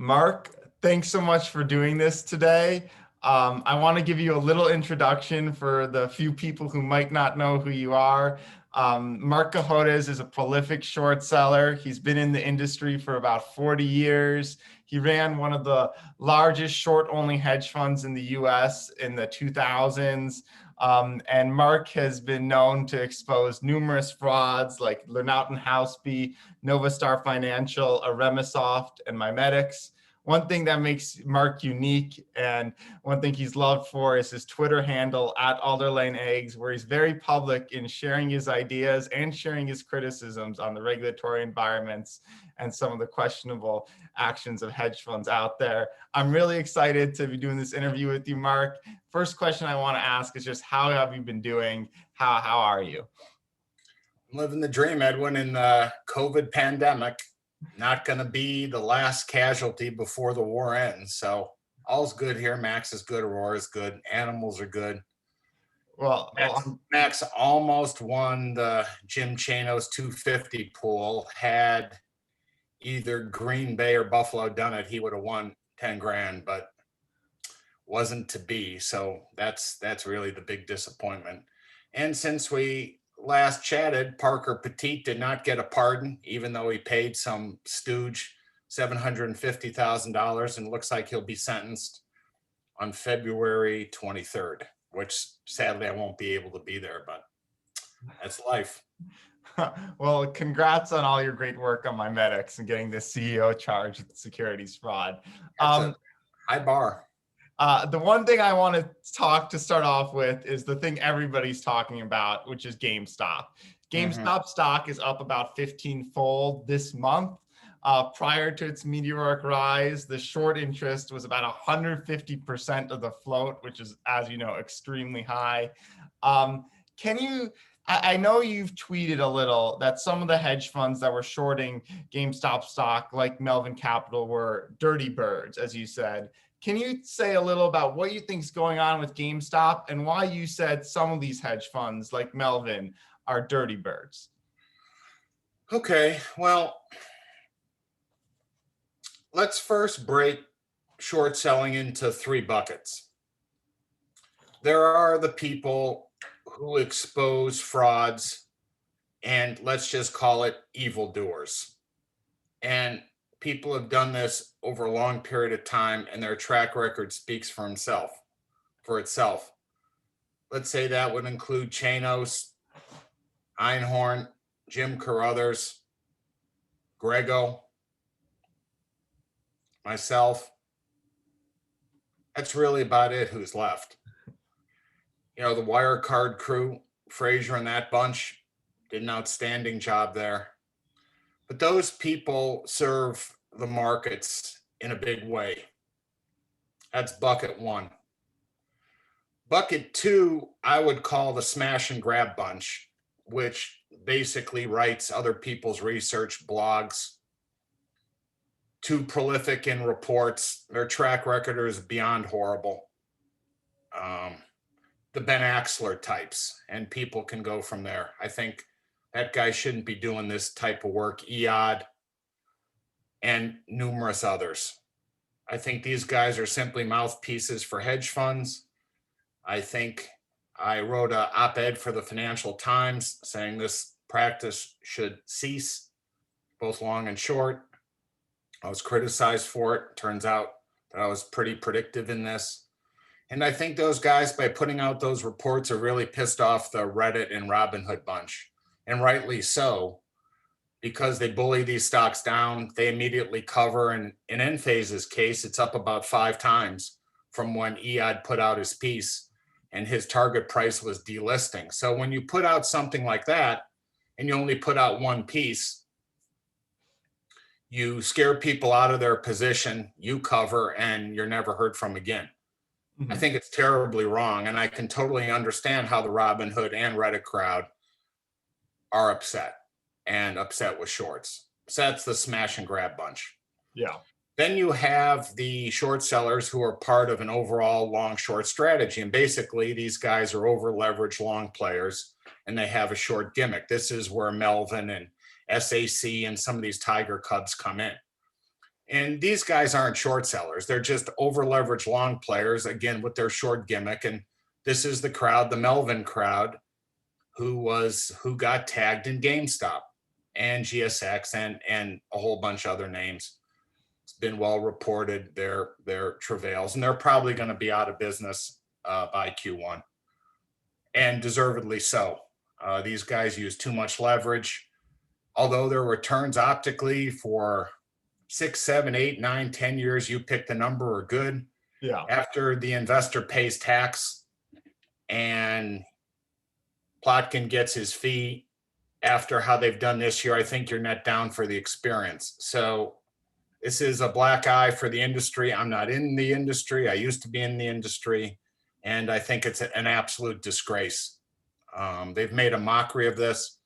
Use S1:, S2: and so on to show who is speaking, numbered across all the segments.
S1: Marc, thanks so much for doing this today. I want to give you a little introduction for the few people who might not know who you are. Marc Cohodes is a prolific short seller. He's been in the industry for about 40 years. He ran one of the largest short-only hedge funds in the US in the 2000s. And Marc has been known to expose numerous frauds like Lernauten Houseby, Novastar Financial, Aremisoft, and Mimetics. One thing that makes Marc unique and one thing he's loved for is his Twitter handle @AlderlaneEggs, where he's very public in sharing his ideas and sharing his criticisms on the regulatory environments and some of the questionable actions of hedge funds out there. I'm really excited to be doing this interview with you, Marc. First question I want to ask is just how have you been doing? How are you?
S2: I'm living the dream, Edwin, in the COVID pandemic. Not going to be the last casualty before the war ends. So all's good here. Max is good. Aurora is good. Animals are good. Max almost won the Jim Chanos 250 pool. Had either Green Bay or Buffalo done it, he would have won 10 grand, but wasn't to be. So that's really the big disappointment. And since we last chatted, Parker Petit did not get a pardon, even though he paid some stooge $750,000, and looks like he'll be sentenced on February 23rd, which sadly I won't be able to be there, but that's life.
S1: Well, congrats on all your great work on Mimetics and getting the CEO charged with securities fraud.
S2: That's a high bar.
S1: The one thing I want to start off with is the thing everybody's talking about, which is GameStop. GameStop stock is up about 15-fold this month. Prior to its meteoric rise, the short interest was about 150% of the float, which is, as you know, extremely high. I know you've tweeted a little that some of the hedge funds that were shorting GameStop stock, like Melvin Capital, were dirty birds, as you said. Can you say a little about what you think is going on with GameStop and why you said some of these hedge funds, like Melvin, are dirty birds?
S2: Okay, well, let's first break short selling into three buckets. There are the people who expose frauds, and let's just call it evildoers. And people have done this over a long period of time, and their track record speaks for itself. Let's say that would include Chanos, Einhorn, Jim Carruthers, Grego, myself. That's really about it who's left. You know, the Wirecard crew, Frazier and that bunch did an outstanding job there. But those people serve the markets in a big way. That's bucket one. Bucket two, I would call the smash and grab bunch, which basically writes other people's research blogs. Too prolific in reports. Their track record is beyond horrible. The Ben Axler types, and people can go from there. I think that guy shouldn't be doing this type of work. EOD and numerous others. I think these guys are simply mouthpieces for hedge funds. I think I wrote an op-ed for the Financial Times saying this practice should cease, both long and short. I was criticized for it. Turns out that I was pretty predictive in this. And I think those guys, by putting out those reports, are really pissed off the Reddit and Robinhood bunch. And rightly so, because they bully these stocks down. They immediately cover. And in Enphase's case, it's up about 5 times from when EOD put out his piece and his target price was delisting. So when you put out something like that and you only put out one piece, you scare people out of their position, you cover, and you're never heard from again. I think it's terribly wrong, and I can totally understand how the Robinhood and Reddit crowd are upset with shorts. So that's the smash and grab bunch.
S1: Yeah.
S2: Then you have the short sellers who are part of an overall long short strategy. And basically, these guys are over leveraged long players, and they have a short gimmick. This is where Melvin and SAC and some of these Tiger Cubs come in. And these guys aren't short sellers. They're just over leveraged long players, again, with their short gimmick. And this is the crowd, the Melvin crowd, who got tagged in GameStop and GSX and a whole bunch of other names. It's been well reported their travails, and they're probably going to be out of business by Q1, and deservedly so. These guys use too much leverage. Although their returns optically for 6, 7, 8, 9, 10 years, you pick the number, are good.
S1: Yeah.
S2: After the investor pays tax and Plotkin gets his fee after how they've done this year, I think you're net down for the experience. So this is a black eye for the industry. I'm not in the industry. I used to be in the industry, and I think it's an absolute disgrace. They've made a mockery of this.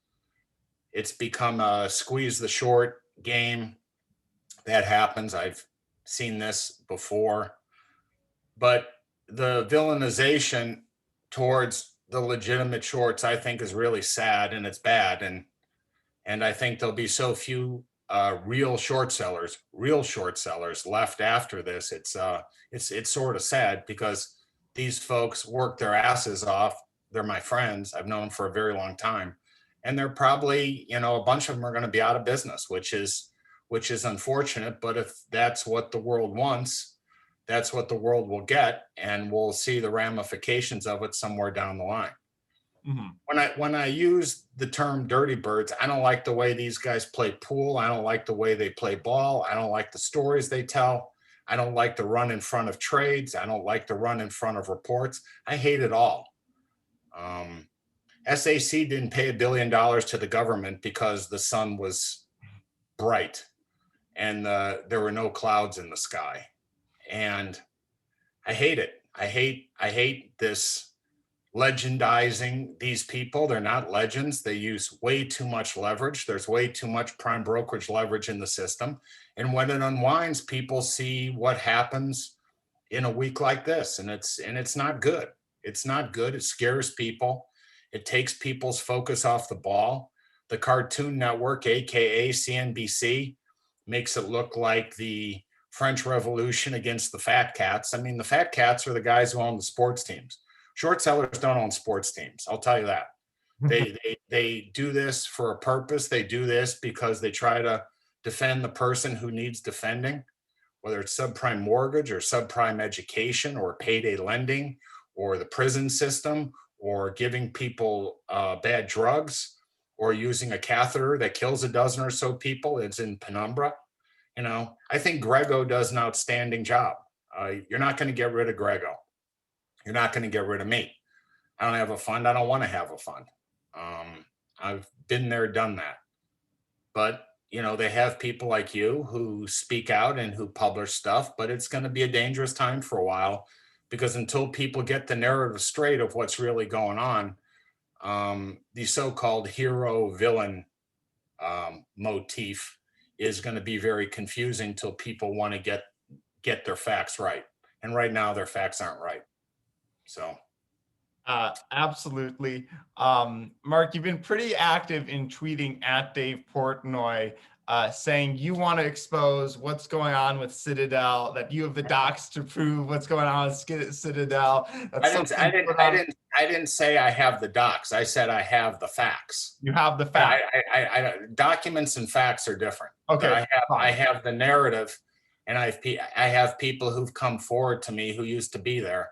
S2: It's become a squeeze the short game. That happens. I've seen this before. But the villainization towards the legitimate shorts, I think, is really sad, and it's bad. And I think there'll be so few real short sellers left after this. It's sort of sad, because these folks work their asses off. They're my friends. I've known them for a very long time, and they're probably, a bunch of them are going to be out of business, which is unfortunate. But if that's what the world wants, that's what the world will get, and we'll see the ramifications of it somewhere down the line. Mm-hmm. When I use the term dirty birds, I don't like the way these guys play pool. I don't like the way they play ball. I don't like the stories they tell. I don't like the run in front of trades. I don't like the run in front of reports. I hate it all. SAC didn't pay $1 billion to the government because the sun was bright and there were no clouds in the sky. And I hate it. I hate this legendizing these people. They're not legends. They use way too much leverage. There's way too much prime brokerage leverage in the system. And when it unwinds, people see what happens in a week like this. And it's not good. It's not good. It scares people. It takes people's focus off the ball. The Cartoon Network, AKA CNBC, makes it look like the French Revolution against the fat cats. I mean, the fat cats are the guys who own the sports teams. Short sellers don't own sports teams. I'll tell you that. They do this for a purpose. They do this because they try to defend the person who needs defending, whether it's subprime mortgage or subprime education or payday lending or the prison system or giving people bad drugs or using a catheter that kills a dozen or so people. It's in Penumbra. I think Grego does an outstanding job. You're not going to get rid of Grego. You're not going to get rid of me. I don't have a fund. I don't want to have a fund. I've been there, done that. But, they have people like you who speak out and who publish stuff, but it's going to be a dangerous time for a while, because until people get the narrative straight of what's really going on, the so-called hero villain motif is going to be very confusing till people want to get their facts right. And right now their facts aren't right. So.
S1: Absolutely. Marc, you've been pretty active in tweeting at Dave Portnoy, saying you want to expose what's going on with Citadel, that you have the docs to prove what's going on with Citadel.
S2: I didn't say I have the docs. I said I have the facts.
S1: You have the facts.
S2: Documents and facts are different.
S1: Okay.
S2: I have the narrative, and I have people who've come forward to me who used to be there.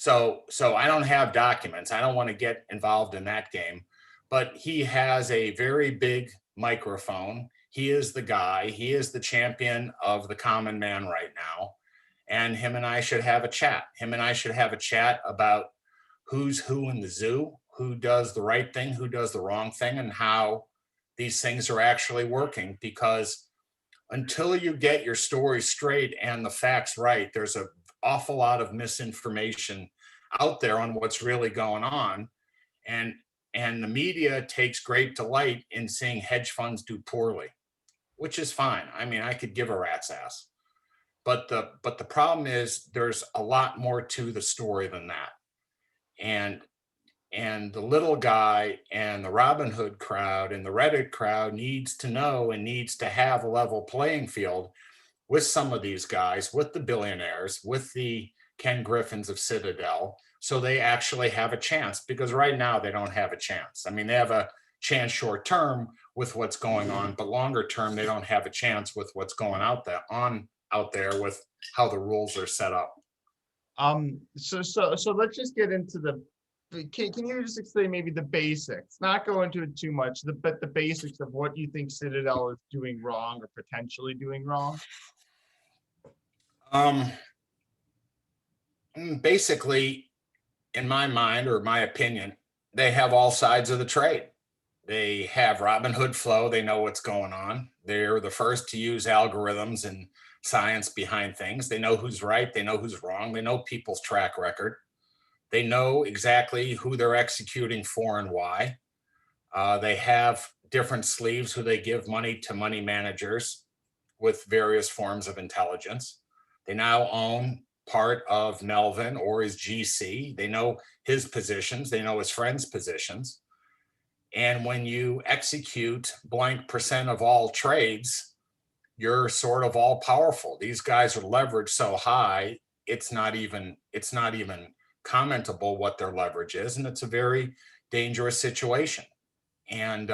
S2: So I don't have documents. I don't want to get involved in that game. But he has a very big microphone. He is the guy. He is the champion of the common man right now. And him and I should have a chat. Him and I should have a chat about who's who in the zoo, who does the right thing, who does the wrong thing, and how these things are actually working. Because until you get your story straight and the facts right, there's an awful lot of misinformation out there on what's really going on. And the media takes great delight in seeing hedge funds do poorly, which is fine. I mean, I could give a rat's ass. But the problem is there's a lot more to the story than that. And And the little guy and the Robinhood crowd and the Reddit crowd needs to know and needs to have a level playing field with some of these guys, with the billionaires, with the Ken Griffins of Citadel, so they actually have a chance, because right now they don't have a chance. I mean, they have a chance short term with what's going on, but longer term, they don't have a chance with what's going out there with how the rules are set up.
S1: So let's just get into can you just explain maybe the basics, not go into it too much, but the basics of what you think Citadel is doing wrong or potentially doing wrong?
S2: Um, Basically, in my mind or my opinion, they have all sides of the trade. They have Robinhood flow. They know what's going on. They're the first to use algorithms and science behind things. They know who's right. They know who's wrong. They know people's track record. They know exactly who they're executing for and why. They have different sleeves who they give money to money managers with various forms of intelligence. They now own part of Melvin or his GC. They know his positions. They know his friends' positions. And when you execute blank percent of all trades, you're sort of all powerful. These guys are leveraged so high, it's not even commentable what their leverage is. And it's a very dangerous situation. And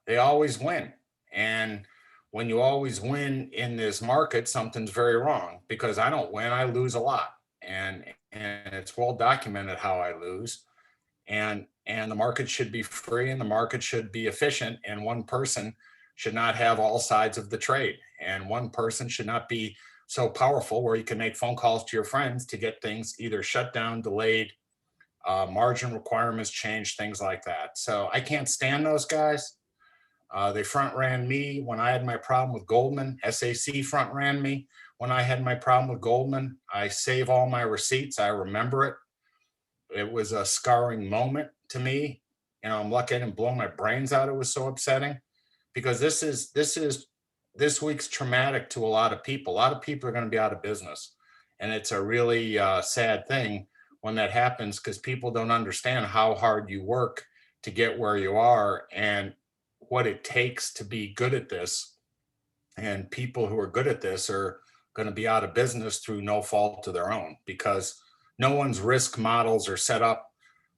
S2: they always win. And when you always win in this market, something's very wrong, because I don't win, I lose a lot. And it's well documented how I lose. And the market should be free and the market should be efficient, and one person should not have all sides of the trade, and one person should not be so powerful where you can make phone calls to your friends to get things either shut down, delayed, margin requirements changed, things like that. So I can't stand those guys. They front ran me when I had my problem with Goldman. SAC front ran me when I had my problem with Goldman. I save all my receipts. I remember it. It was a scarring moment to me. You know, I'm lucky I didn't blow my brains out. It was so upsetting, because this week's traumatic to a lot of people. A lot of people are going to be out of business, and it's a really sad thing when that happens, because people don't understand how hard you work to get where you are and what it takes to be good at this. And people who are good at this are going to be out of business through no fault of their own, because no one's risk models are set up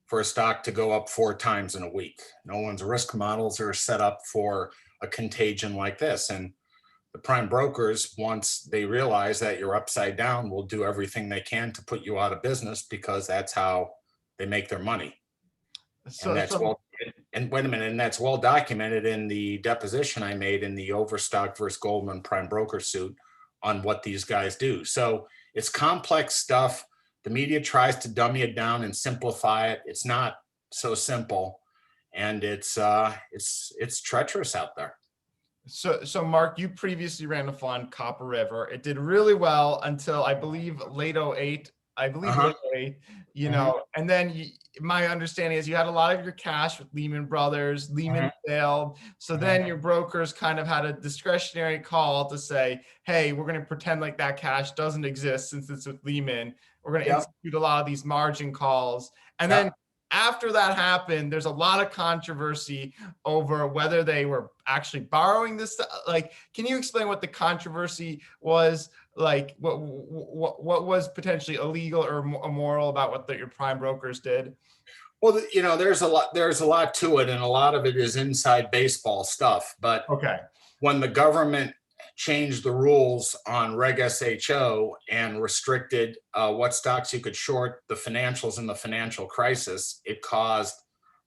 S2: for a stock to go up 4 times in a week. No one's risk models are set up for a contagion like this. And the prime brokers, once they realize that you're upside down, will do everything they can to put you out of business, because that's how they make their money. And that's and wait a minute, and that's well documented in the deposition I made in the Overstock versus Goldman prime broker suit on what these guys do. So it's complex stuff. The media tries to dummy it down and simplify it. It's not so simple, and it's treacherous out there.
S1: So Marc, you previously ran a fund, Copper River. It did really well until I believe late 08. Late 08, you know, and then my understanding is you had a lot of your cash with Lehman Brothers. Lehman failed. So then your brokers kind of had a discretionary call to say, hey, we're going to pretend like that cash doesn't exist since it's with Lehman. We're going to institute a lot of these margin calls. And then after that happened, there's a lot of controversy over whether they were actually borrowing this. Like, can you explain what the controversy was? Like, what was potentially illegal or immoral about what your prime brokers did?
S2: Well, you know, there's a lot to it, and a lot of it is inside baseball stuff. But when the government changed the rules on Reg SHO and restricted what stocks you could short, the financials in the financial crisis, it caused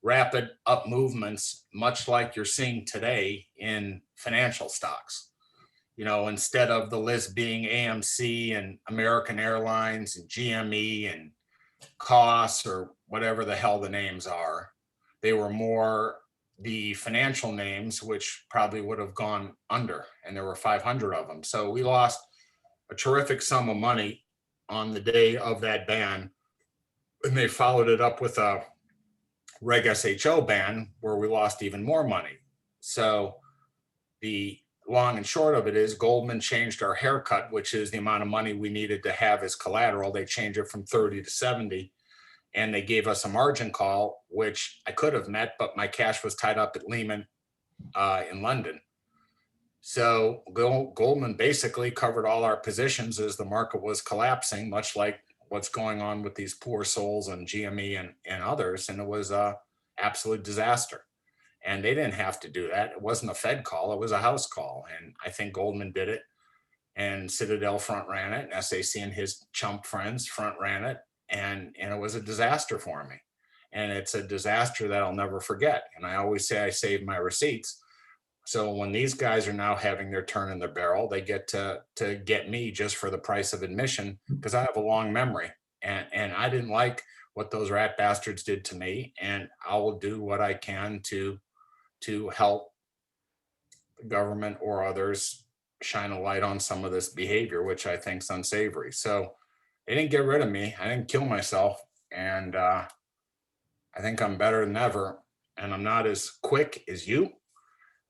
S2: rapid up movements, much like you're seeing today in financial stocks. You know, instead of the list being AMC and American Airlines and GME and Costs or whatever the hell the names are, they were more the financial names, which probably would have gone under, and there were 500 of them. So we lost a terrific sum of money on the day of that ban, and they followed it up with a Reg SHO ban where we lost even more money. So the long and short of it is Goldman changed our haircut, which is the amount of money we needed to have as collateral. They changed it from 30 to 70, and they gave us a margin call, which I could have met, but my cash was tied up at Lehman in London. So Goldman basically covered all our positions as the market was collapsing, much like what's going on with these poor souls and GME and others. And it was a absolute disaster. And they didn't have to do that. It wasn't a Fed call, it was a house call. And I think Goldman did it, and Citadel front ran it, and SAC and his chump friends front ran it. And it was a disaster for me. And it's a disaster that I'll never forget. And I always say I save my receipts. So when these guys are now having their turn in the barrel, they get to get me just for the price of admission, because I have a long memory, and I didn't like what those rat bastards did to me, and I will do what I can to help the government or others shine a light on some of this behavior, which I think is unsavory. So they didn't get rid of me. I didn't kill myself, and I think I'm better than ever. And I'm not as quick as you.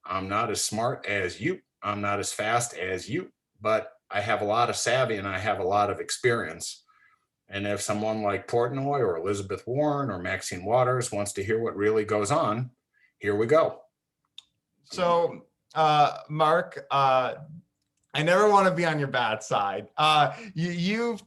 S2: I'm not as smart as you. I'm not as fast as you, but I have a lot of savvy and I have a lot of experience. And if someone like Portnoy or Elizabeth Warren or Maxine Waters wants to hear what really goes on, here we go.
S1: So, Marc, I never want to be on your bad side. You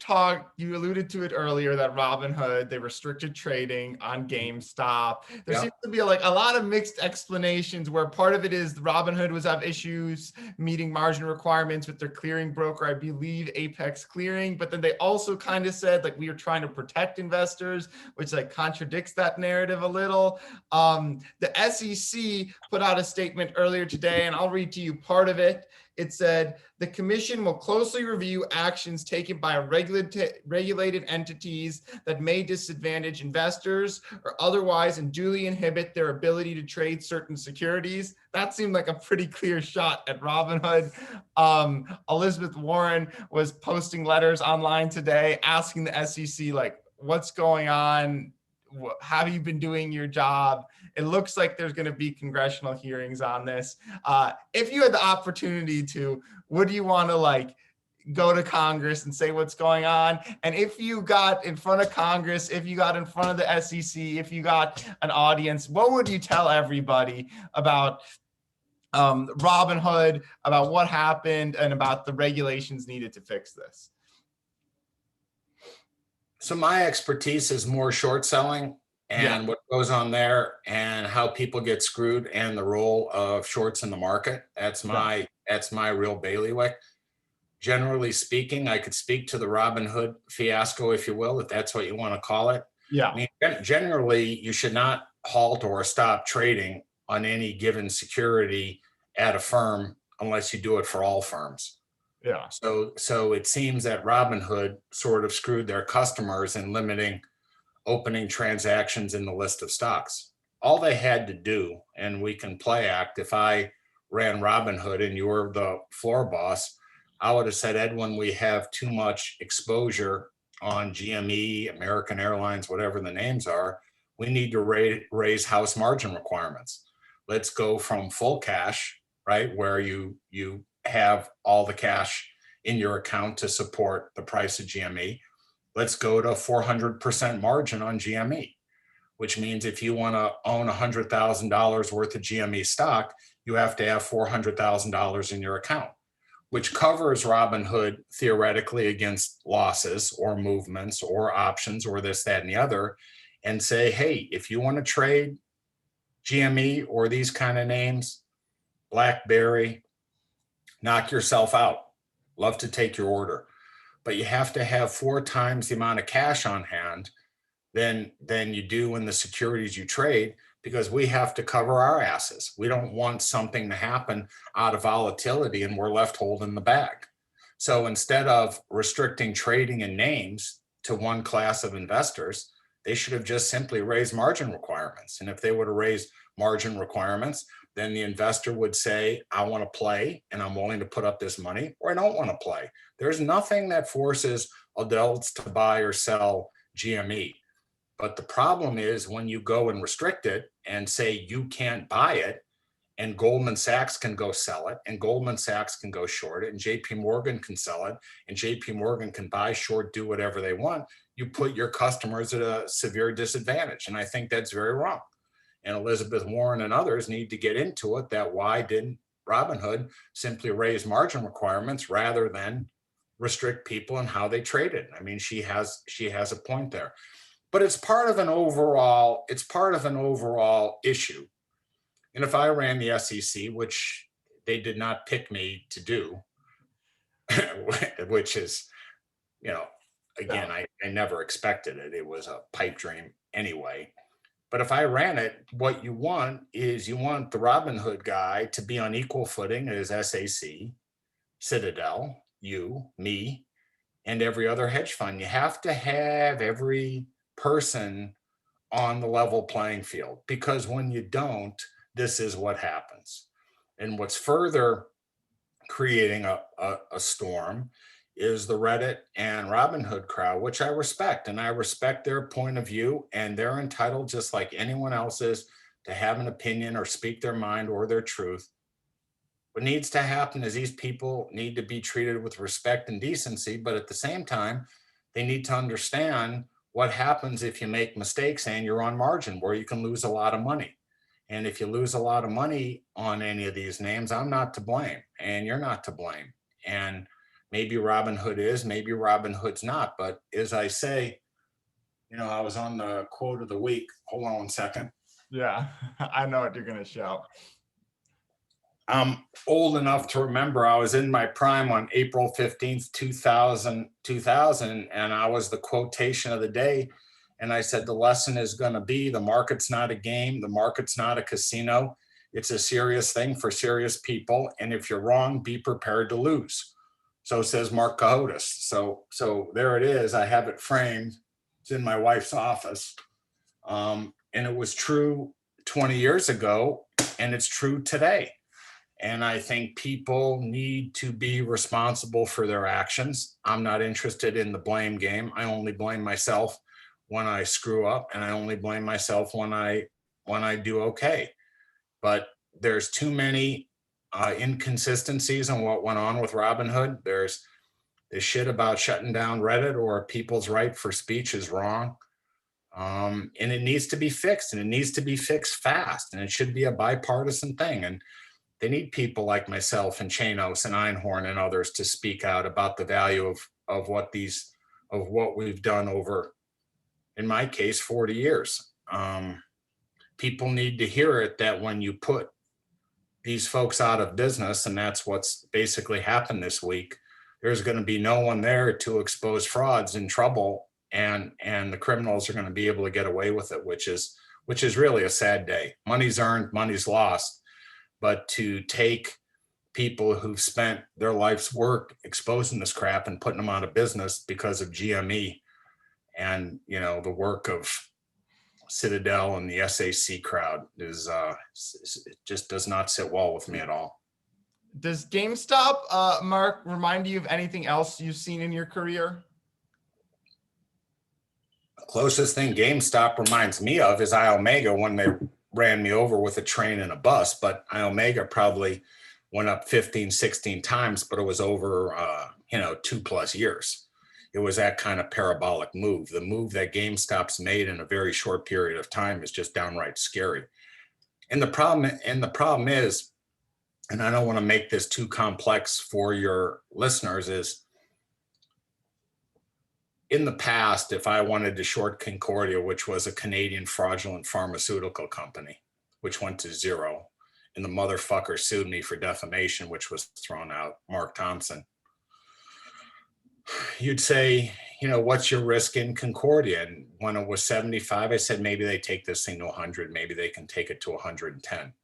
S1: alluded to it earlier that Robinhood, they restricted trading on GameStop. There seems to be a lot of mixed explanations, where part of it is Robinhood was have issues meeting margin requirements with their clearing broker, I believe Apex Clearing, but then they also kind of said we are trying to protect investors, which contradicts that narrative a little. The SEC put out a statement earlier today, and I'll read to you part of it. It said, the commission will closely review actions taken by regulated entities that may disadvantage investors or otherwise unduly inhibit their ability to trade certain securities. That seemed like a pretty clear shot at Robinhood. Elizabeth Warren was posting letters online today asking the SEC, what's going on? How have you been doing your job? It looks like there's going to be congressional hearings on this. If you had the opportunity to, would you want to go to Congress and say what's going on? And if you got in front of Congress, if you got in front of the SEC, if you got an audience, what would you tell everybody about Robinhood, about what happened, and about the regulations needed to fix this?
S2: So my expertise is more short selling and what goes on there and how people get screwed and the role of shorts in the market. That's my real bailiwick. Generally speaking, I could speak to the Robinhood fiasco, if you will, if that's what you want to call it.
S1: Yeah.
S2: I mean, generally, you should not halt or stop trading on any given security at a firm unless you do it for all firms.
S1: Yeah.
S2: So it seems that Robinhood sort of screwed their customers in limiting opening transactions in the list of stocks. All they had to do, and we can play act, if I ran Robinhood and you were the floor boss, I would have said, Edwin, we have too much exposure on GME, American Airlines, whatever the names are. We need to raise house margin requirements. Let's go from full cash, right, where you have all the cash in your account to support the price of GME. Let's go to 400% margin on GME, which means if you want to own $100,000 worth of GME stock, you have to have $400,000 in your account, which covers Robinhood theoretically against losses or movements or options or this, that, and the other, and say, hey, if you want to trade GME or these kind of names, BlackBerry, knock yourself out. Love to take your order. But you have to have 4 times the amount of cash on hand than you do in the securities you trade, because we have to cover our asses. We don't want something to happen out of volatility and we're left holding the bag. So instead of restricting trading in names to one class of investors, they should have just simply raised margin requirements. And if they would have raised margin requirements, then the investor would say, I want to play and I'm willing to put up this money, or I don't want to play. There's nothing that forces adults to buy or sell GME. But the problem is when you go and restrict it and say you can't buy it, and Goldman Sachs can go sell it, and Goldman Sachs can go short it, and JP Morgan can sell it, and JP Morgan can buy, short, do whatever they want, you put your customers at a severe disadvantage. And I think that's very wrong. And Elizabeth Warren and others need to get into it, that why didn't Robinhood simply raise margin requirements rather than restrict people and how they traded? I mean, she has a point there. But it's part of an overall issue. And if I ran the SEC, which they did not pick me to do, which is, again, I never expected it. It was a pipe dream anyway. But if I ran it, what you want is the Robinhood guy to be on equal footing as SAC, Citadel, you, me, and every other hedge fund. You have to have every person on the level playing field, because when you don't, this is what happens. And what's further creating a storm is the Reddit and Robinhood crowd, which I respect, and I respect their point of view, and they're entitled, just like anyone else is, to have an opinion or speak their mind or their truth. What needs to happen is these people need to be treated with respect and decency, but at the same time, they need to understand what happens if you make mistakes and you're on margin, where you can lose a lot of money. And if you lose a lot of money on any of these names, I'm not to blame, and you're not to blame. And maybe Robinhood is, maybe Robinhood's not. But as I say, I was on the quote of the week. Hold on 1 second.
S1: Yeah, I know what you're going to shout.
S2: I'm old enough to remember I was in my prime on April 15th, 2000, and I was the quotation of the day. And I said, the lesson is going to be, the market's not a game. The market's not a casino. It's a serious thing for serious people. And if you're wrong, be prepared to lose. So says Marc Cohodes. So there it is. I have it framed. It's in my wife's office. And it was true 20 years ago, and it's true today. And I think people need to be responsible for their actions. I'm not interested in the blame game. I only blame myself when I screw up, and I only blame myself when I do okay. But there's too many inconsistencies in what went on with Robinhood. There's this shit about shutting down Reddit or people's right for speech is wrong. And it needs to be fixed, and it needs to be fixed fast, and it should be a bipartisan thing. And they need people like myself and Chanos and Einhorn and others to speak out about the value of what we've done over, in my case, 40 years. People need to hear it, that when you put these folks out of business, and that's what's basically happened this week, there's going to be no one there to expose frauds and trouble, and the criminals are going to be able to get away with it, which is really a sad day. Money's earned, money's lost. But to take people who've spent their life's work exposing this crap and putting them out of business because of GME and, the work of Citadel and the SAC crowd is it just does not sit well with me at all.
S1: Does GameStop, Marc, remind you of anything else you've seen in your career?
S2: The closest thing GameStop reminds me of is Iomega, when they ran me over with a train and a bus. But Iomega probably went up 15, 16 times, but it was over 2+ years. It was that kind of parabolic move. The move that GameStop's made in a very short period of time is just downright scary. And the problem is, and I don't want to make this too complex for your listeners, is in the past, if I wanted to short Concordia, which was a Canadian fraudulent pharmaceutical company, which went to zero, and the motherfucker sued me for defamation, which was thrown out, Mark Thompson, you'd say, what's your risk in Concordia? And when it was 75, I said, maybe they take this thing to 100, maybe they can take it to 110.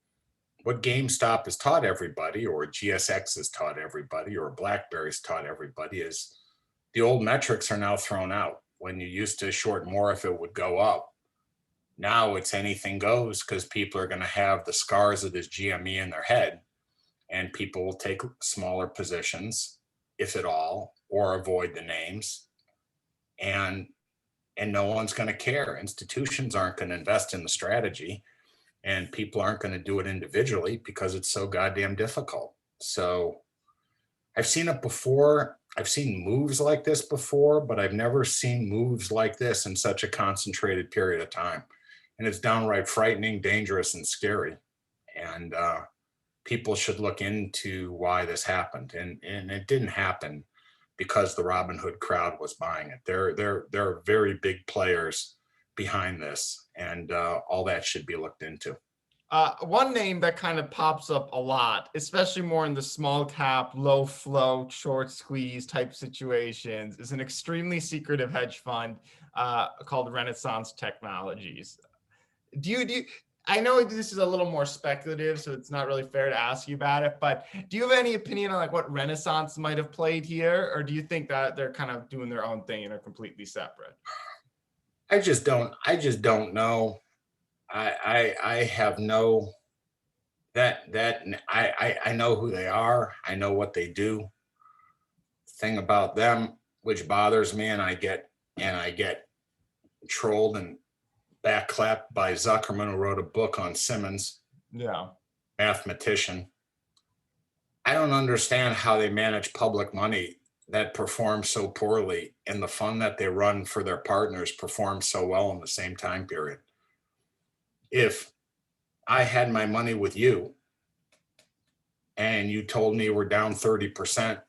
S2: What GameStop has taught everybody, or GSX has taught everybody, or BlackBerry's taught everybody, is the old metrics are now thrown out. When you used to short more if it would go up, now it's anything goes, because people are going to have the scars of this GME in their head, and people will take smaller positions, if at all, or avoid the names, and no one's going to care. Institutions aren't going to invest in the strategy. and people aren't going to do it individually because it's so goddamn difficult. So I've seen it before. I've seen moves like this before, but I've never seen moves like this in such a concentrated period of time. And it's downright frightening, dangerous, and scary. And people should look into why this happened. And it didn't happen because the Robinhood crowd was buying it. There are very big players behind this, and all that should be looked into.
S1: One name that kind of pops up a lot, especially more in the small cap, low float, short squeeze type situations, is an extremely secretive hedge fund called Renaissance Technologies. I know this is a little more speculative, so it's not really fair to ask you about it, but do you have any opinion on like what Renaissance might have played here? Or do you think that they're kind of doing their own thing and are completely separate?
S2: I just don't know. I have no I know who they are. I know what they do. Thing about them, which bothers me, and I get trolled and backclapped by Zuckerman, who wrote a book on Simmons,
S1: Yeah.
S2: mathematician. I don't understand how they manage public money that performs so poorly, and the fund that they run for their partners performs so well in the same time period. If I had my money with you and you told me we're down 30%,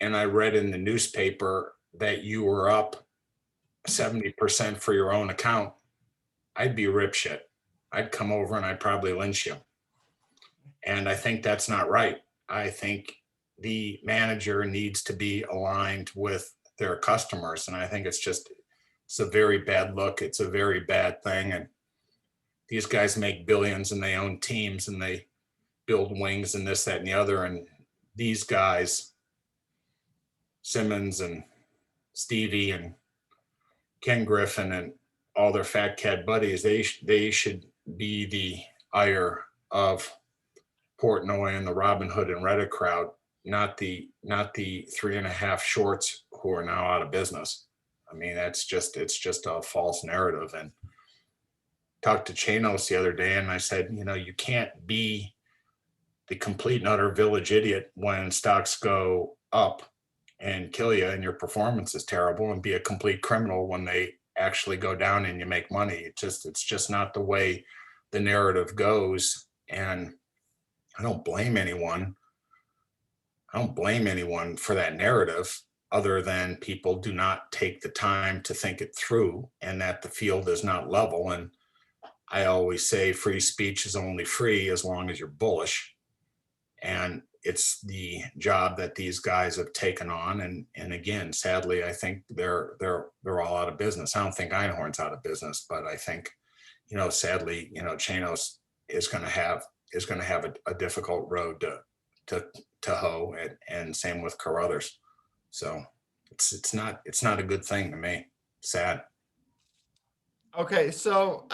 S2: and I read in the newspaper that you were up 70% for your own account, I'd be rip shit. I'd come over and I'd probably lynch you. And I think that's not right. I think the manager needs to be aligned with their customers. And I think it's a very bad look. It's a very bad thing. And these guys make billions and they own teams and they build wings and this, that, and the other. And these guys, Simmons and Stevie and Ken Griffin and all their fat cat buddies, they should be the ire of Portnoy and the Robinhood and Reddit crowd, not the 3.5 shorts who are now out of business. I mean, it's just a false narrative. And talked to Chanos the other day, and I said, you can't be the complete and utter village idiot when stocks go up and kill you and your performance is terrible, and be a complete criminal when they actually go down and you make money. It's just not the way the narrative goes. And I don't blame anyone. I don't blame anyone for that narrative, other than people do not take the time to think it through, and that the field is not level. And I always say free speech is only free as long as you're bullish. And it's the job that these guys have taken on. And again, sadly, I think they're all out of business. I don't think Einhorn's out of business, but I think, sadly, Chanos is going to have a difficult road to hoe, and same with Carruthers. So it's not a good thing to me. Sad.
S1: Okay, so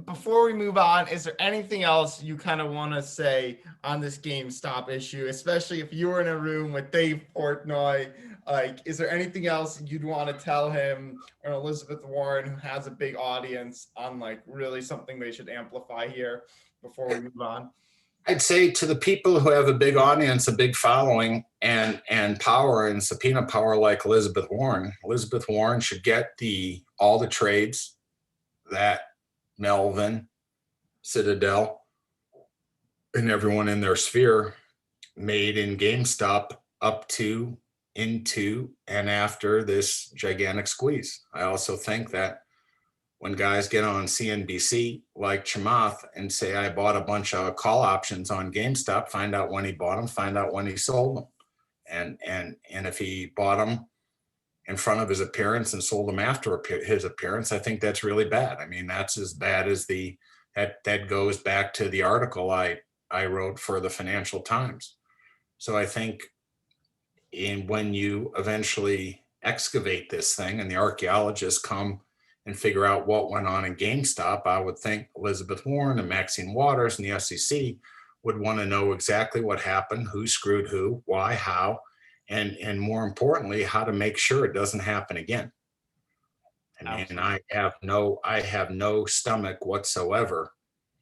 S1: before we move on, is there anything else you kind of want to say on this GameStop issue, especially if you were in a room with Dave Portnoy? Like, is there anything else you'd want to tell him, or Elizabeth Warren, who has a big audience, on like really something they should amplify here before we move on?
S2: I'd say to the people who have a big audience, a big following, and power and subpoena power like Elizabeth Warren should get all the trades that Melvin, Citadel, and everyone in their sphere made in GameStop up to, into, and after this gigantic squeeze. I also think that when guys get on CNBC like Chamath and say, I bought a bunch of call options on GameStop, find out when he bought them, find out when he sold them. And if he bought them in front of his appearance and sold them after his appearance, I think that's really bad. I mean, that's as bad as that goes back to the article I wrote for the Financial Times. So I think when you eventually excavate this thing and the archaeologists come and figure out what went on in GameStop, I would think Elizabeth Warren and Maxine Waters and the SEC would want to know exactly what happened, who screwed who, why, how, and more importantly, how to make sure it doesn't happen again. And I have no stomach whatsoever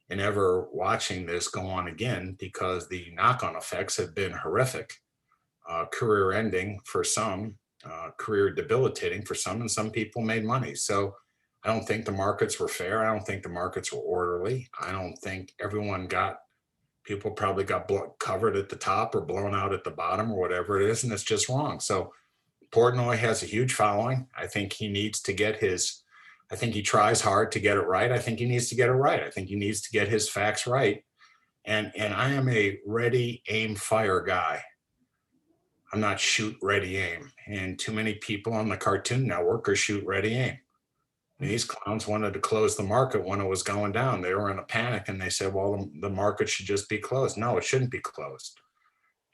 S2: and ever watching this go on again, because the knock-on effects have been horrific, career ending for some, career debilitating for some, and some people made money. So I don't think the markets were fair. I don't think the markets were orderly. I don't think people probably got covered at the top or blown out at the bottom or whatever it is, and it's just wrong. So Portnoy has a huge following. I think he needs to get I think he tries hard to get it right. I think he needs to get it right. I think he needs to get his facts right. And I am a ready, aim, fire guy. I'm not shoot, ready, aim. And too many people on the Cartoon Network are shoot, ready, aim. And these clowns wanted to close the market when it was going down. They were in a panic and they said, well, the market should just be closed. No, it shouldn't be closed.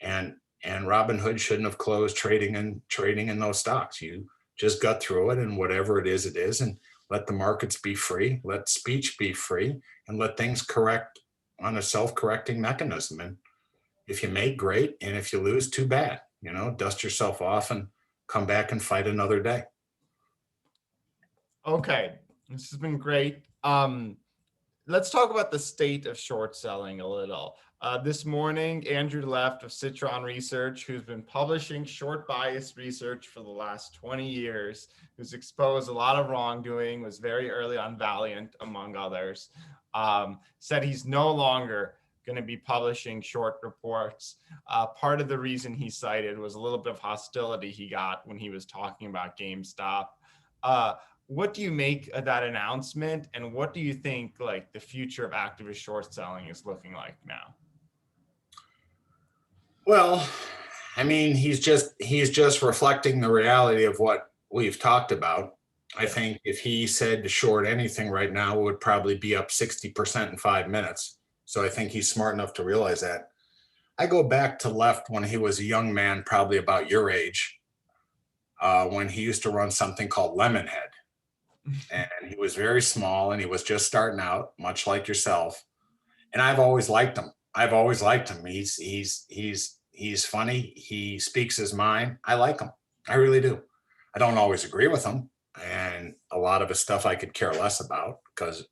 S2: And Robinhood shouldn't have closed trading in those stocks. You just gut through it, and whatever it is, and let the markets be free, let speech be free, and let things correct on a self-correcting mechanism. And if you make, great. And if you lose, too bad. Dust yourself off and come back and fight another day.
S1: Okay, this has been great. Let's talk about the state of short selling a little. This morning, Andrew Left of Citron Research, who's been publishing short bias research for the last 20 years, who's exposed a lot of wrongdoing, was very early on Valiant, among others, said he's no longer going to be publishing short reports. Part of the reason he cited was a little bit of hostility he got when he was talking about GameStop. What do you make of that announcement, and what do you think like the future of activist short selling is looking like now?
S2: Well, I mean, he's just reflecting the reality of what we've talked about. I think if he said to short anything right now, it would probably be up 60% in 5 minutes. So I think he's smart enough to realize that. I go back to Left when he was a young man, probably about your age, when he used to run something called Lemonhead. And he was very small and he was just starting out, much like yourself. And I've always liked him. He's funny. He speaks his mind. I like him. I really do. I don't always agree with him. And a lot of his stuff I could care less about because it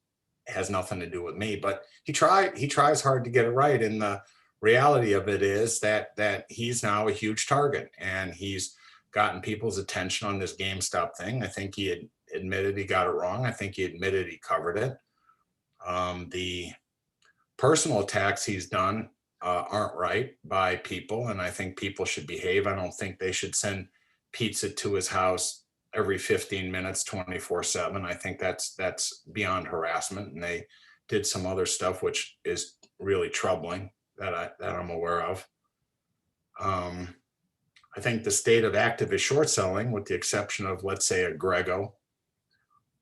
S2: has nothing to do with me. But he tries hard to get it right. And the reality of it is that he's now a huge target, and he's gotten people's attention on this GameStop thing. I think he had admitted he got it wrong. I think he admitted he covered it. The personal attacks he's done aren't right by people, and I think people should behave. I don't think they should send pizza to his house every 15 minutes, 24/7. I think that's beyond harassment, and they did some other stuff which is really troubling that I'm aware of. I think the state of activist short selling, with the exception of, let's say, a Grego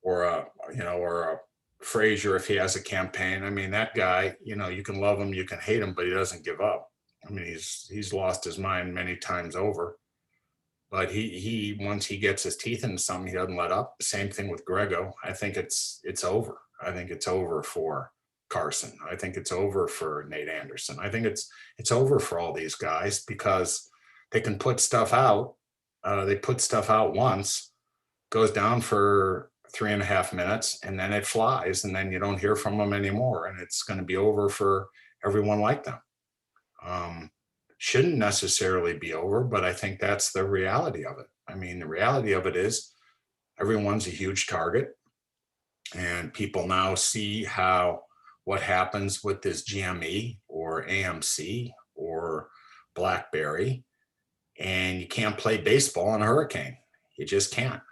S2: or a Frazier, if he has a campaign. I mean, that guy, you can love him, you can hate him, but he doesn't give up. I mean, he's lost his mind many times over. But he once he gets his teeth into something, he doesn't let up. Same thing with Grego. I think it's over. I think it's over for Carson. I think it's over for Nate Anderson. I think it's over for all these guys because they can put stuff out. They put stuff out once, goes down for 3.5 minutes, and then it flies, and then you don't hear from them anymore, and it's going to be over for everyone like them. Shouldn't necessarily be over, but I think that's the reality of it. I mean, the reality of it is everyone's a huge target, and people now see what happens with this GME or AMC or BlackBerry, and you can't play baseball in a hurricane. You just can't.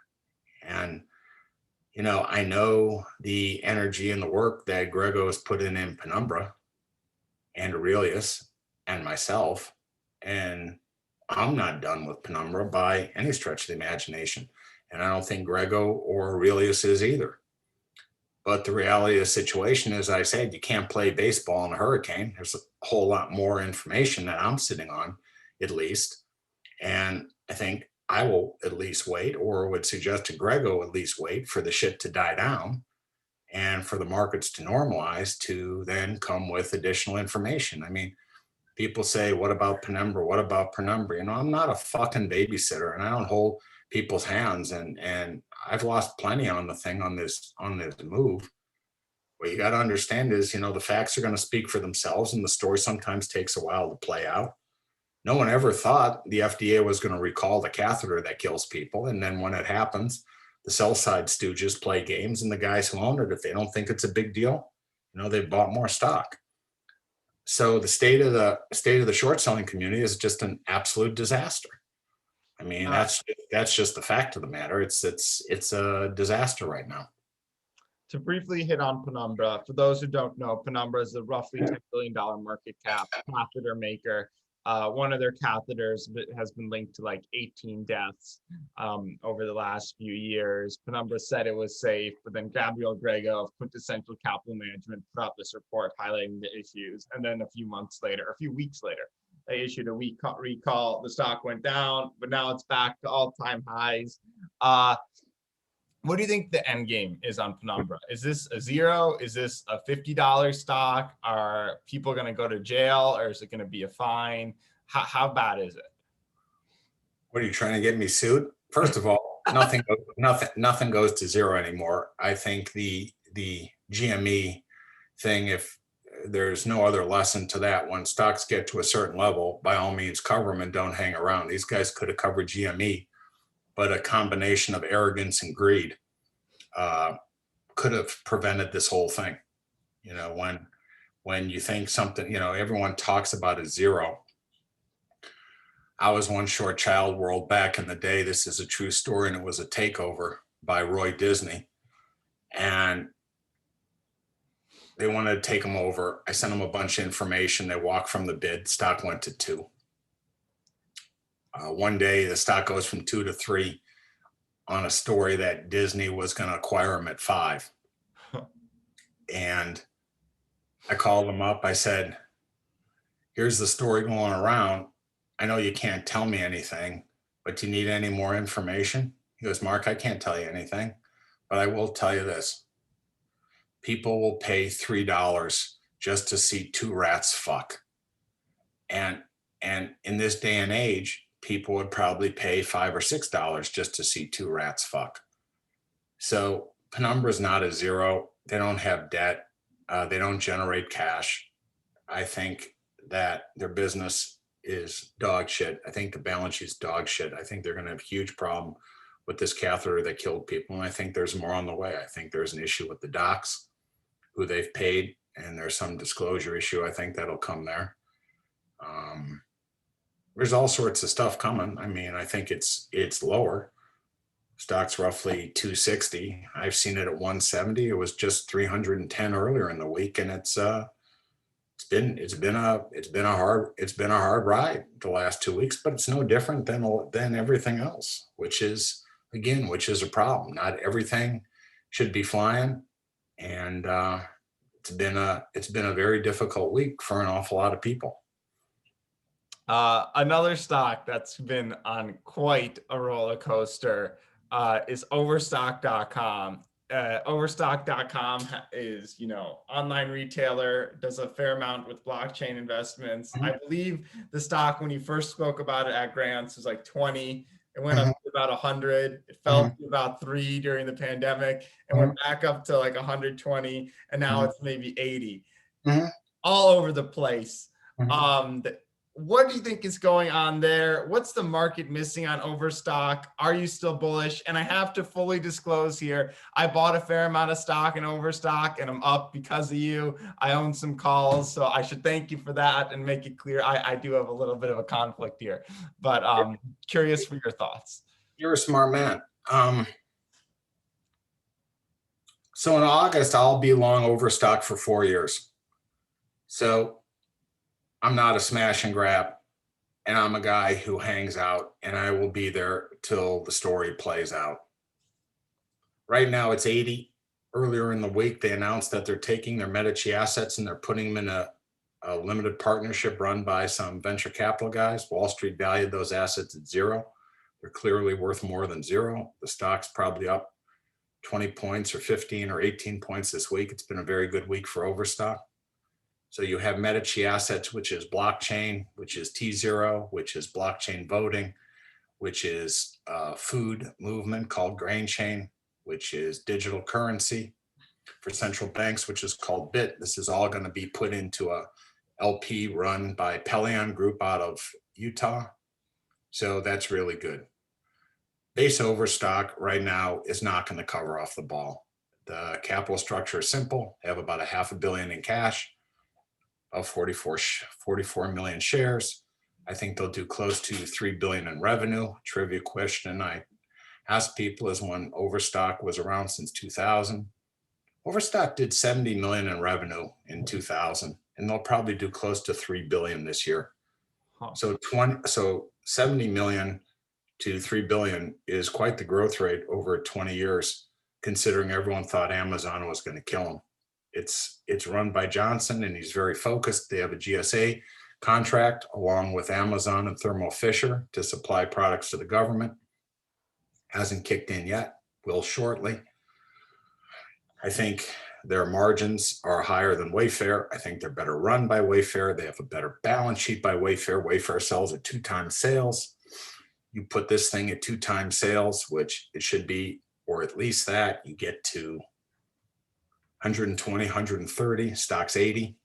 S2: And I know the energy and the work that Grego has put in Penumbra and Aurelius and myself, and I'm not done with Penumbra by any stretch of the imagination. And I don't think Grego or Aurelius is either. But the reality of the situation, as I said, you can't play baseball in a hurricane. There's a whole lot more information that I'm sitting on, at least. And I think I will at least wait, or would suggest to Grego at least wait for the shit to die down and for the markets to normalize, to then come with additional information. I mean, people say, what about Penumbra? What about Penumbra? I'm not a fucking babysitter, and I don't hold people's hands. And I've lost plenty on the thing on this move. What you got to understand is, the facts are going to speak for themselves, and the story sometimes takes a while to play out. No one ever thought the FDA was going to recall the catheter that kills people. And then when it happens, the sell side stooges play games, and the guys who own it, if they don't think it's a big deal, they bought more stock. So the state of the short selling community is just an absolute disaster. I mean, that's just the fact of the matter. It's a disaster right now.
S1: To briefly hit on Penumbra, for those who don't know, Penumbra is a roughly $10 billion market cap catheter maker. One of their catheters has been linked to like 18 deaths over the last few years. Penumbra said it was safe, but then Gabriel Grego of Quintessential Capital Management put out this report highlighting the issues. And then a few weeks later, they issued a recall. The stock went down, but now it's back to all-time highs. What do you think the end game is on Penumbra? Is this a zero? Is this a $50 stock? Are people going to go to jail, or is it going to be a fine? How bad is it?
S2: What are you trying to get me sued? First of all, nothing goes to zero anymore. I think the GME thing, if there's no other lesson to that, when stocks get to a certain level, by all means cover them and don't hang around. These guys could have covered GME, but a combination of arrogance and greed could have prevented this whole thing. When you think something, everyone talks about a zero. I was one short child world back in the day. This is a true story, and it was a takeover by Roy Disney. And they wanted to take them over. I sent them a bunch of information. They walked from the bid. Stock went to 2. One day, the stock goes from 2 to 3 on a story that Disney was going to acquire them at 5. And I called them up. I said, here's the story going around. I know you can't tell me anything, but do you need any more information? He goes, Mark, I can't tell you anything, but I will tell you this. People will pay $3 just to see 2 rats fuck. And in this day and age, people would probably pay $5 or $6 just to see 2 rats fuck. So Penumbra is not a zero. They don't have debt. They don't generate cash. I think that their business is dog shit. I think the balance sheet is dog shit. I think they're going to have a huge problem with this catheter that killed people. And I think there's more on the way. I think there's an issue with the docs who they've paid, and there's some disclosure issue. I think that'll come there. There's all sorts of stuff coming. I mean, I think it's lower. Stock's roughly 260. I've seen it at 170. It was just 310 earlier in the week, and it's been a hard ride the last 2 weeks, but it's no different than everything else, which is a problem. Not everything should be flying, and it's been a very difficult week for an awful lot of people.
S1: Another stock that's been on quite a roller coaster is Overstock.com. Overstock.com is, online retailer, does a fair amount with blockchain investments. I believe the stock, when you first spoke about it at Grants, was like 20. It went up to about 100. It fell to about 3 during the pandemic and went back up to like 120. And now it's maybe 80. All over the place. What do you think is going on there? What's the market missing on Overstock? Are you still bullish? And I have to fully disclose here, I bought a fair amount of stock in Overstock, and I'm up because of you. I own some calls, so I should thank you for that and make it clear I do have a little bit of a conflict here, but curious for your thoughts.
S2: You're a smart man. So in August, I'll be long Overstock for 4 years. So I'm not a smash and grab, and I'm a guy who hangs out, and I will be there till the story plays out. Right now it's 80. Earlier in the week, they announced that they're taking their Medici assets and they're putting them in a limited partnership run by some venture capital guys. Wall Street valued those assets at 0. They're clearly worth more than 0. The stock's probably up 20 points or 15 or 18 points this week. It's been a very good week for Overstock. So you have Medici assets, which is blockchain, which is T0, which is blockchain voting, which is food movement called Grain Chain, which is digital currency. for central banks, which is called BIT. This is all going to be put into a LP run by Pelion Group out of Utah. So that's really good. Base Overstock right now is not going to cover off the ball. The capital structure is simple. They have about $500 million in cash of 44 million shares. I think they'll do close to 3 billion in revenue. Trivia question I ask people is when Overstock was around since 2000. Overstock did 70 million in revenue in 2000, and they'll probably do close to 3 billion this year.
S1: Huh.
S2: So 70 million to 3 billion is quite the growth rate over 20 years, considering everyone thought Amazon was going to kill them. It's run by Johnson, and he's very focused. They have a GSA contract along with Amazon and Thermo Fisher to supply products to the government. Hasn't kicked in yet, will shortly. I think their margins are higher than Wayfair. I think they're better run by Wayfair. They have a better balance sheet by Wayfair. Wayfair sells at 2 times sales. You put this thing at 2 times sales, which it should be, or at least that, you get to 120, 130, stock's 80.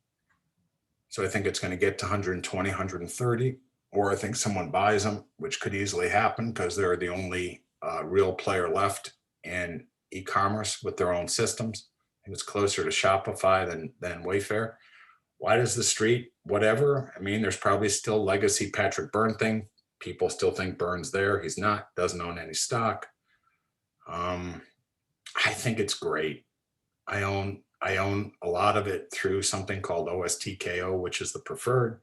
S2: So I think it's going to get to 120, 130, or I think someone buys them, which could easily happen because they're the only real player left in e-commerce with their own systems. I think it's closer to Shopify than Wayfair. Why does the street, whatever? I mean, there's probably still legacy Patrick Byrne thing. People still think Byrne's there. He's not, doesn't own any stock. I think it's great. I own a lot of it through something called OSTKO, which is the preferred,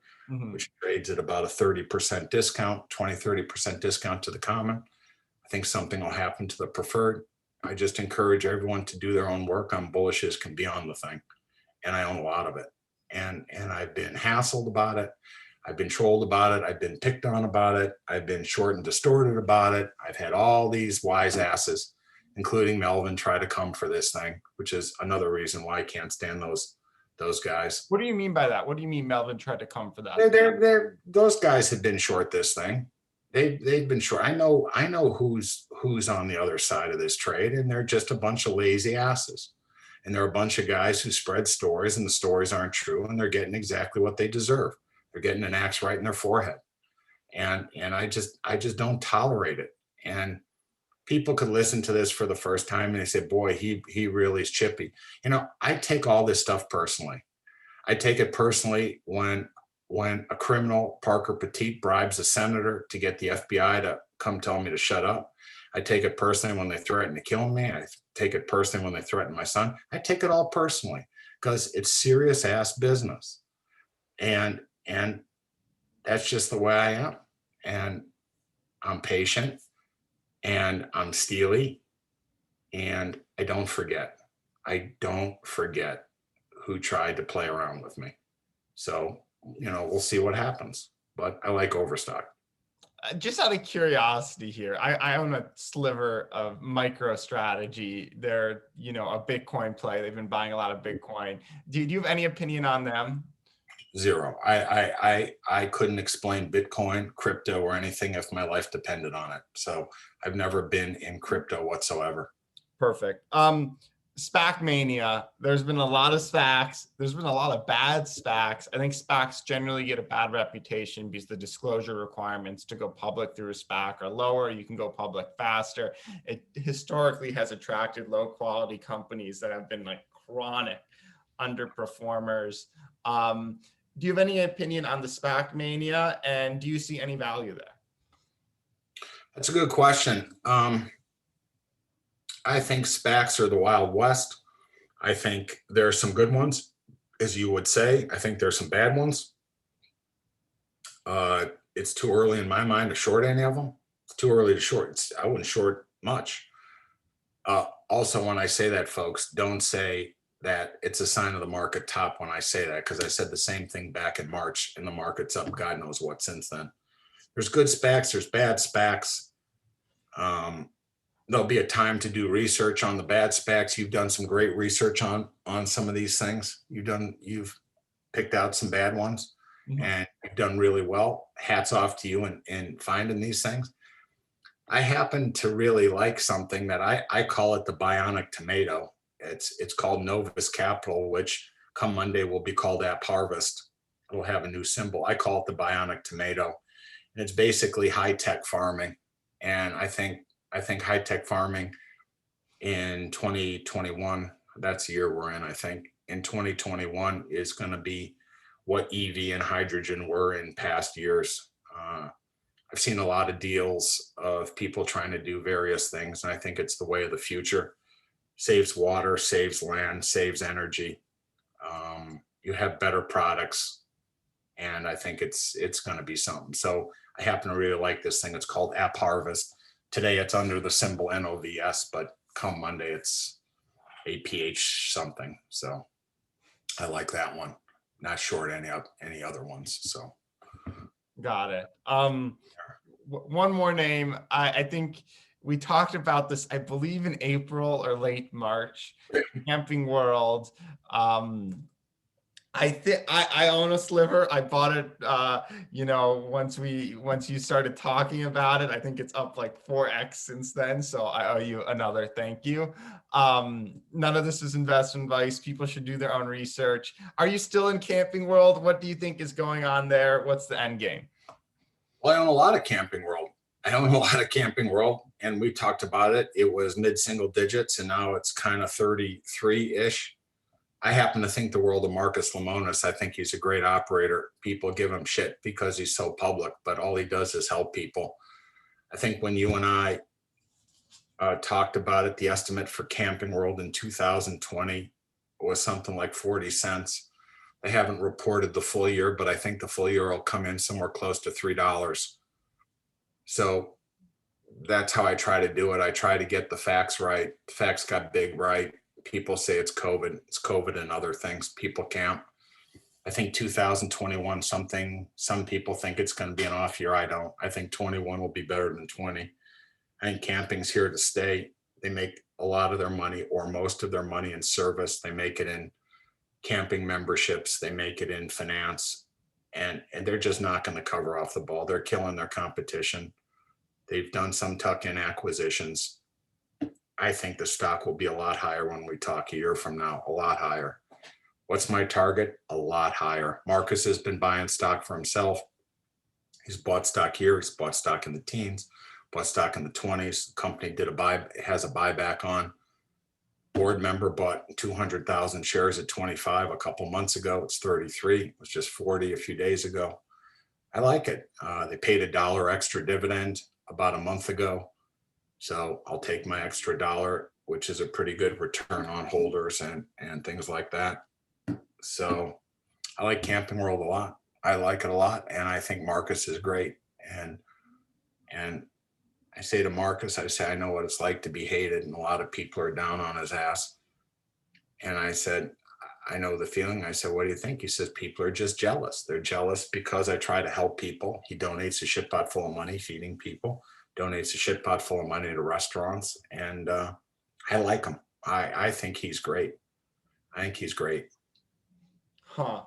S2: which trades at about a 30% discount, 20-30% discount to the common. I think something will happen to the preferred. I just encourage everyone to do their own work. I'm bullish as can be on the thing, and I own a lot of it. And I've been hassled about it. I've been trolled about it. I've been picked on about it. I've been short and distorted about it. I've had all these wise asses, including Melvin, try to come for this thing, which is another reason why I can't stand those guys.
S1: What do you mean by that? What do you mean Melvin tried to come for that?
S2: Those guys have been short this thing. They've been short. I know who's on the other side of this trade, and they're just a bunch of lazy asses. And they're a bunch of guys who spread stories, and the stories aren't true, and they're getting exactly what they deserve. They're getting an axe right in their forehead. And I just don't tolerate it. And people could listen to this for the first time and they say, boy, he really is chippy. You know, I take all this stuff personally. I take it personally when a criminal, Parker Petit, bribes a senator to get the FBI to come tell me to shut up. I take it personally when they threaten to kill me. I take it personally when they threaten my son. I take it all personally because it's serious ass business. And that's just the way I am. And I'm patient and I'm steely and I don't forget. I don't forget who tried to play around with me. So, you know, we'll see what happens, but I like Overstock.
S1: Just out of curiosity here, I own a sliver of MicroStrategy. They're, you know, a Bitcoin play. They've been buying a lot of Bitcoin. Do you have any opinion on them?
S2: Zero. I couldn't explain Bitcoin, crypto, or anything if my life depended on it. So I've never been in crypto whatsoever.
S1: Perfect. SPAC Mania. There's been a lot of SPACs. There's been a lot of bad SPACs. I think SPACs generally get a bad reputation because the disclosure requirements to go public through a SPAC are lower. You can go public faster. It historically has attracted low quality companies that have been like chronic underperformers. Do you have any opinion on the SPAC Mania, and do you see any value there?
S2: That's a good question. I think SPACs are the Wild West. I think there are some good ones, as you would say. I think there's some bad ones. It's too early in my mind to short any of them. It's too early to short. I wouldn't short much. Also, when I say that, folks, don't say that it's a sign of the market top when I say that, because I said the same thing back in March and the market's up God knows what since then. There's good SPACs, there's bad SPACs. There'll be a time to do research on the bad SPACs. You've done some great research on some of these things. You've picked out some bad ones and you've done really well. Hats off to you in finding these things. I happen to really like something that I call it the bionic tomato. It's called Novus Capital, which come Monday will be called App Harvest. It'll have a new symbol. I call it the bionic tomato. And it's basically high-tech farming. And I think high-tech farming in 2021, that's the year we're in, I think, in 2021 is going to be what EV and hydrogen were in past years. I've seen a lot of deals of people trying to do various things, and I think it's the way of the future. Saves water, saves land, saves energy. You have better products, and I think it's going to be something. So I happen to really like this thing. It's called App Harvest. Today it's under the symbol NOVS, but come Monday it's APH something. So I like that one. Not short any other ones. So
S1: got it. One more name. I think we talked about this, I believe in April or late March, Camping World. I think I own a sliver. I bought it, once you started talking about it. I think it's up like 4x since then. So I owe you another thank you. None of this is investment advice. People should do their own research. Are you still in Camping World? What do you think is going on there? What's the end game?
S2: Well, I own a lot of Camping World. And we talked about it. It was mid-single digits, and now it's kind of 33-ish. I happen to think the world of Marcus Lemonis. I think he's a great operator. People give him shit because he's so public, but all he does is help people. I think when you and I talked about it, the estimate for Camping World in 2020 was something like 40 cents. They haven't reported the full year, but I think the full year will come in somewhere close to $3. So that's how I try to do it. I try to get the facts right. The facts got big right. People say it's COVID. It's COVID and other things. People camp. I think 2021, some people think it's going to be an off year. I don't. I think 21 will be better than 20. I think camping's here to stay. They make a lot of their money or most of their money in service. They make it in camping memberships. They make it in finance. And they're just not going to cover off the ball. They're killing their competition. They've done some tuck-in acquisitions. I think the stock will be a lot higher when we talk a year from now, a lot higher. What's my target? A lot higher. Marcus has been buying stock for himself. He's bought stock here. He's bought stock in the teens, bought stock in the 20s. The company has a buyback on. Board member bought 200,000 shares at 25 a couple months ago. It's 33. It was just 40 a few days ago. I like it. They paid $1 extra dividend about a month ago. So I'll take my extra $1, which is a pretty good return on holders and things like that. So I like Camping World a lot. I like it a lot. And I think Marcus is great. And I say to Marcus, I know what it's like to be hated, and a lot of people are down on his ass. And I said, I know the feeling. I said, what do you think? He says, people are just jealous. They're jealous because I try to help people. He donates a shit pot full of money feeding people, donates a shit pot full of money to restaurants. And I like him. I think he's great.
S1: Huh.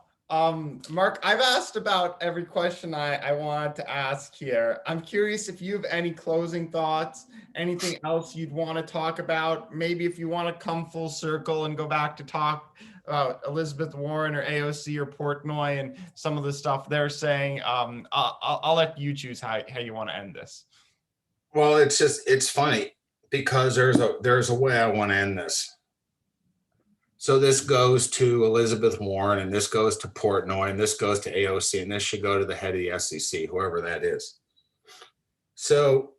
S1: Marc, I've asked about every question I wanted to ask here. I'm curious if you have any closing thoughts, anything else you'd want to talk about. Maybe if you want to come full circle and go back to talk about Elizabeth Warren or AOC or Portnoy and some of the stuff they're saying. I'll let you choose how you want to end this.
S2: Well, it's funny because there's a way I want to end this. So this goes to Elizabeth Warren, and this goes to Portnoy, and this goes to AOC, and this should go to the head of the SEC, whoever that is. So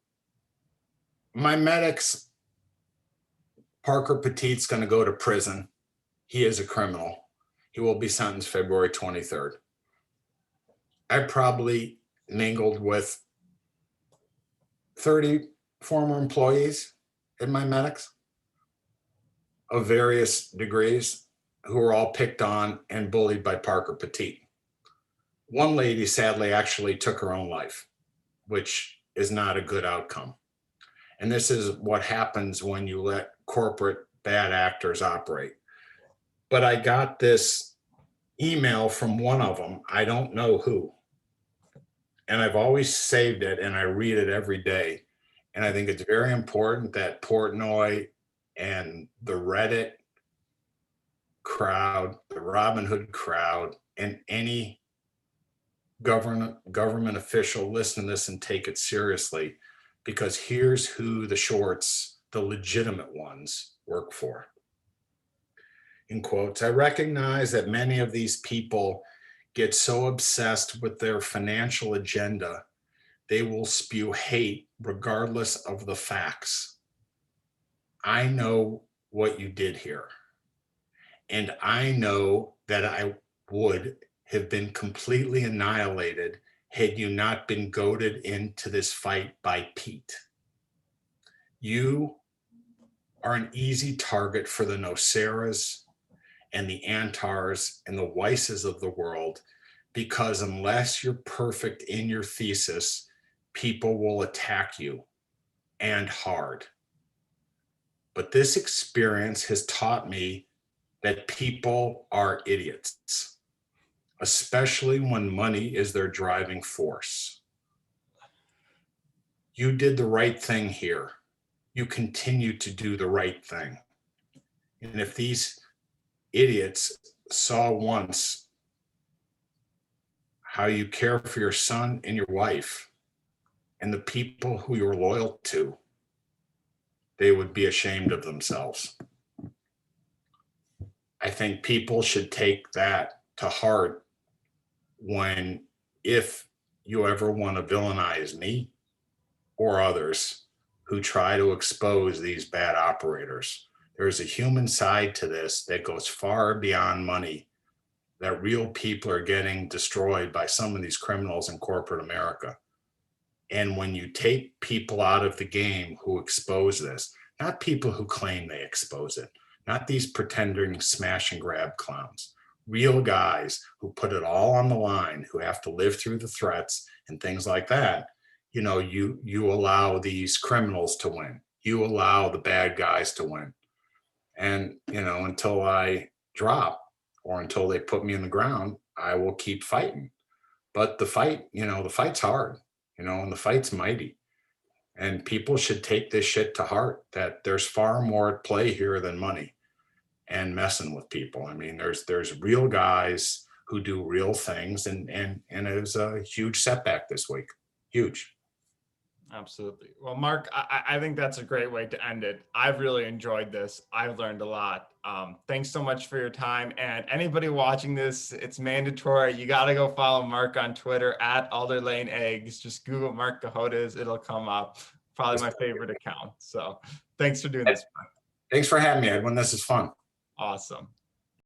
S2: my medics, Parker Petit's going to go to prison. He is a criminal. He will be sentenced February 23rd. I probably mingled with 30 former employees in my medics of various degrees who were all picked on and bullied by Parker Petit. One lady sadly actually took her own life, which is not a good outcome. And this is what happens when you let corporate bad actors operate. But I got this email from one of them, I don't know who, and I've always saved it and I read it every day. And I think it's very important that Portnoy and the Reddit crowd, the Robinhood crowd, and any government official listen to this and take it seriously, because here's who the shorts, the legitimate ones, work for. In quotes, I recognize that many of these people get so obsessed with their financial agenda, they will spew hate regardless of the facts. I know what you did here. And I know that I would have been completely annihilated had you not been goaded into this fight by Pete. You are an easy target for the Noceras and the Antars and the Weisses of the world, because unless you're perfect in your thesis, people will attack you, and hard. But this experience has taught me that people are idiots, especially when money is their driving force. You did the right thing here. You continue to do the right thing. And if these idiots saw once how you care for your son and your wife and the people who you're loyal to, they would be ashamed of themselves. I think people should take that to heart when, if you ever want to villainize me or others who try to expose these bad operators. There's a human side to this that goes far beyond money, that real people are getting destroyed by some of these criminals in corporate America. And when you take people out of the game who expose this, not people who claim they expose it, not these pretending smash and grab clowns, real guys who put it all on the line, who have to live through the threats and things like that, you know, you allow these criminals to win. You allow the bad guys to win. And, you know, until I drop or until they put me in the ground, I will keep fighting. But the fight, you know, the fight's hard, you know, and the fight's mighty. And people should take this shit to heart, that there's far more at play here than money and messing with people. I mean, there's real guys who do real things, and it was a huge setback this week. Huge.
S1: Absolutely. Well, Marc, I think that's a great way to end it. I've really enjoyed this. I've learned a lot. Thanks so much for your time. And anybody watching this, it's mandatory. You got to go follow Marc on Twitter at Alder Lane Eggs. Just Google Marc Cohodes. It'll come up. Probably my favorite account. So thanks for doing this, Marc.
S2: Thanks for having me, Edwin. This is fun.
S1: Awesome.